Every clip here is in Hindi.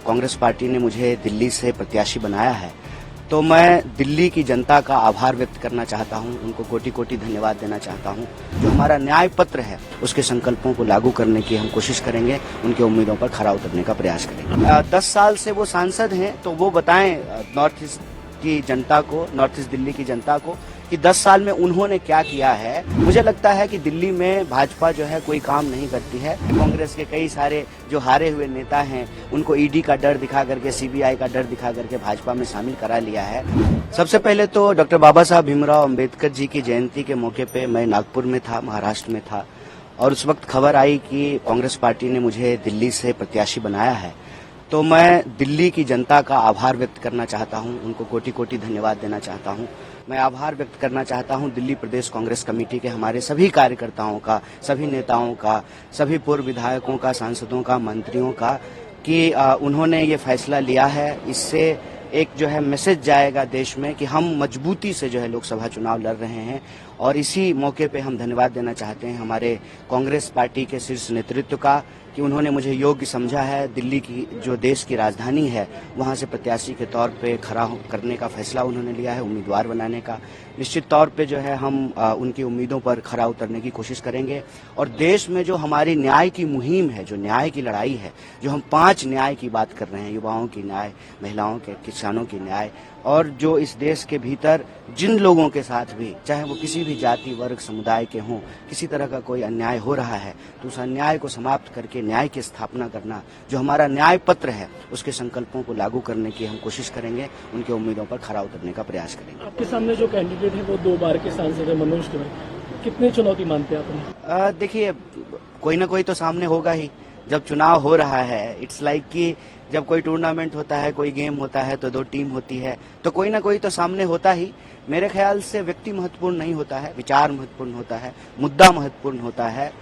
कांग्रेस पार्टी ने मुझे दिल्ली से प्रत्याशी बनाया है, तो मैं दिल्ली की जनता का आभार व्यक्त करना चाहता हूं, उनको कोटि कोटि धन्यवाद देना चाहता हूं। जो हमारा न्याय पत्र है उसके संकल्पों को लागू करने की हम कोशिश करेंगे, उनके उम्मीदों पर खरा उतरने का प्रयास करेंगे। 10 साल से वो सांसद हैं, तो वो बताएं नॉर्थ ईस्ट की जनता को, नॉर्थ ईस्ट दिल्ली की जनता को कि 10 साल में उन्होंने क्या किया है। मुझे लगता है कि दिल्ली में भाजपा जो है कोई काम नहीं करती है। कांग्रेस के कई सारे जो हारे हुए नेता हैं उनको ईडी का डर दिखा करके, सीबीआई का डर दिखा करके भाजपा में शामिल करा लिया है। सबसे पहले तो डॉक्टर बाबा साहब भीमराव अंबेडकर जी की जयंती के मौके पे मैं नागपुर में था, महाराष्ट्र में था, और उस वक्त खबर आई कि कांग्रेस पार्टी ने मुझे दिल्ली से प्रत्याशी बनाया है। तो मैं दिल्ली की जनता का आभार व्यक्त करना चाहता हूं, उनको कोटि कोटि धन्यवाद देना चाहता हूं। मैं आभार व्यक्त करना चाहता हूं दिल्ली प्रदेश कांग्रेस कमेटी के हमारे सभी कार्यकर्ताओं का, सभी नेताओं का, सभी पूर्व विधायकों का, सांसदों का, मंत्रियों का कि उन्होंने ये फैसला लिया है। इससे एक जो है मैसेज जाएगा देश में कि हम मजबूती से जो है लोकसभा चुनाव लड़ रहे हैं। और इसी मौके पे हम धन्यवाद देना चाहते हैं हमारे कांग्रेस पार्टी के शीर्ष नेतृत्व का कि उन्होंने मुझे योग्य समझा है। दिल्ली की जो देश की राजधानी है वहां से प्रत्याशी के तौर पे खड़ा करने का फैसला उन्होंने लिया है, उम्मीदवार बनाने का। निश्चित तौर पे जो है हम उनकी उम्मीदों पर खरा उतरने की कोशिश करेंगे। और देश में जो हमारी न्याय की मुहिम है, जो न्याय की लड़ाई है, जो हम 5 न्याय की बात कर रहे हैं, युवाओं की न्याय, महिलाओं के, किसानों की न्याय, और जो इस देश के भीतर जिन लोगों के साथ भी, चाहे वो किसी भी जाति, वर्ग, समुदाय के हों, किसी तरह का कोई अन्याय हो रहा है तो उस अन्याय को समाप्त करके न्याय की स्थापना करना, जो हमारा न्याय पत्र है उसके संकल्पों को लागू करने की हम कोशिश करेंगे, उनके उम्मीदों पर खरा उतरने का प्रयास करेंगे। आपके सामने जो कैंडिडेट है वो 2 बार के सांसद है, मनोज तिवारी, कितनी चुनौती मानते हैं आप? देखिए, कोई ना कोई तो सामने होगा ही। जब चुनाव हो रहा है, इट्स लाइक कि जब कोई टूर्नामेंट होता है, कोई गेम होता है तो 2 टीम होती है, तो कोई ना कोई तो सामने होता ही। मेरे ख्याल से व्यक्ति महत्वपूर्ण नहीं होता है, विचार महत्वपूर्ण होता है, मुद्दा महत्वपूर्ण होता है।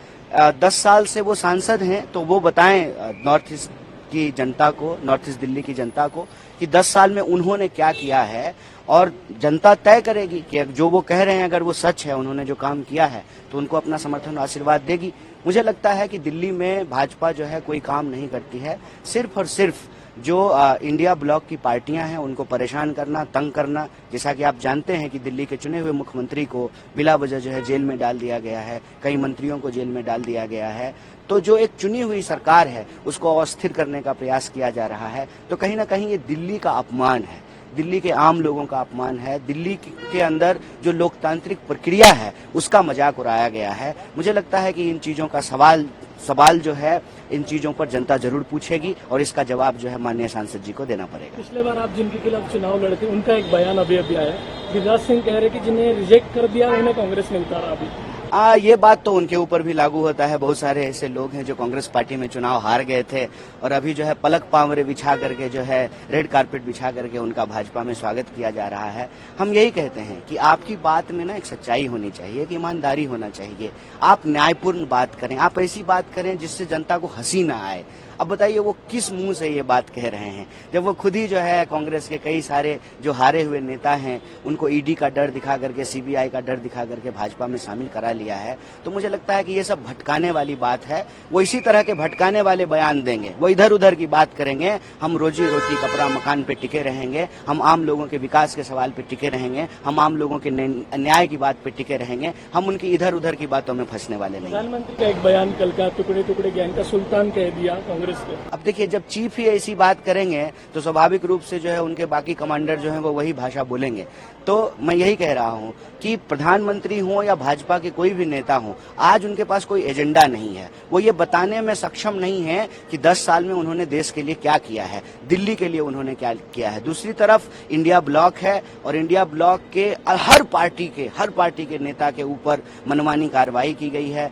10 साल से वो सांसद हैं, तो वो बताएं नॉर्थ ईस्ट की जनता को, नॉर्थ ईस्ट दिल्ली की जनता को कि 10 साल में उन्होंने क्या किया है। और जनता तय करेगी कि जो वो कह रहे हैं अगर वो सच है, उन्होंने जो काम किया है, तो उनको अपना समर्थन और आशीर्वाद देगी। मुझे लगता है कि दिल्ली में भाजपा जो है कोई काम नहीं करती है। सिर्फ और सिर्फ जो इंडिया ब्लॉक की पार्टियां हैं उनको परेशान करना, तंग करना। जैसा कि आप जानते हैं कि दिल्ली के चुने हुए मुख्यमंत्री को बिला वजह जो है जेल में डाल दिया गया है, कई मंत्रियों को जेल में डाल दिया गया है। तो जो एक चुनी हुई सरकार है उसको अस्थिर करने का प्रयास किया जा रहा है। तो कहीं ना कहीं ये दिल्ली का अपमान है, दिल्ली के आम लोगों का अपमान है। दिल्ली के अंदर जो लोकतांत्रिक प्रक्रिया है उसका मजाक उड़ाया गया है। मुझे लगता है कि इन चीजों का सवाल जो है, इन चीजों पर जनता जरूर पूछेगी और इसका जवाब जो है माननीय सांसद जी को देना पड़ेगा। पिछले बार आप जिनके खिलाफ चुनाव लड़ते उनका एक बयान अभी आया, गिरिराज सिंह कह रहे कि जिन्हें रिजेक्ट कर दिया उन्हें कांग्रेस ने उतारा। अभी ये बात तो उनके ऊपर भी लागू होता है। बहुत सारे ऐसे लोग हैं जो कांग्रेस पार्टी में चुनाव हार गए थे और अभी जो है पलक पावरे बिछा करके, जो है रेड कारपेट बिछा करके उनका भाजपा में स्वागत किया जा रहा है। हम यही कहते हैं कि आपकी बात में ना एक सच्चाई होनी चाहिए, एक ईमानदारी होना चाहिए। आप न्यायपूर्ण बात करें, आप ऐसी बात करें जिससे जनता को हंसी ना आए। अब बताइए वो किस मुंह से ये बात कह रहे हैं, जब वो खुद ही जो है कांग्रेस के कई सारे जो हारे हुए नेता हैं उनको ईडी का डर दिखा करके, सीबीआई का डर दिखा करके भाजपा में शामिल करा लिया है। तो मुझे लगता है कि ये सब भटकाने वाली बात है। वो इसी तरह के भटकाने वाले बयान देंगे, वो इधर उधर की बात करेंगे। हम रोजी रोटी, कपड़ा मकान पे टिके रहेंगे, हम आम लोगों के विकास के सवाल पे टिके रहेंगे, हम आम लोगों के न्याय की बात पे टिके रहेंगे। हम उनकी इधर उधर की बातों में फंसने वाले नहीं। प्रधानमंत्री का एक बयान कल का, टुकड़े टुकड़े ज्ञान का सुल्तान कह दिया कांग्रेस को। अब देखिए, जब चीफ ही ऐसी बात करेंगे तो स्वाभाविक रूप से जो है उनके बाकी कमांडर जो है वो वही भाषा बोलेंगे। तो मैं यही कह रहा हूं कि प्रधानमंत्री हो या भाजपा के कोई भी नेता हो, आज उनके पास कोई एजेंडा नहीं है। वो ये बताने में सक्षम नहीं है कि 10 साल में उन्होंने देश के लिए क्या किया है, दिल्ली के लिए उन्होंने क्या किया है। दूसरी तरफ इंडिया ब्लॉक है और इंडिया ब्लॉक के हर पार्टी के नेता के ऊपर मनमानी कार्रवाई की गई है।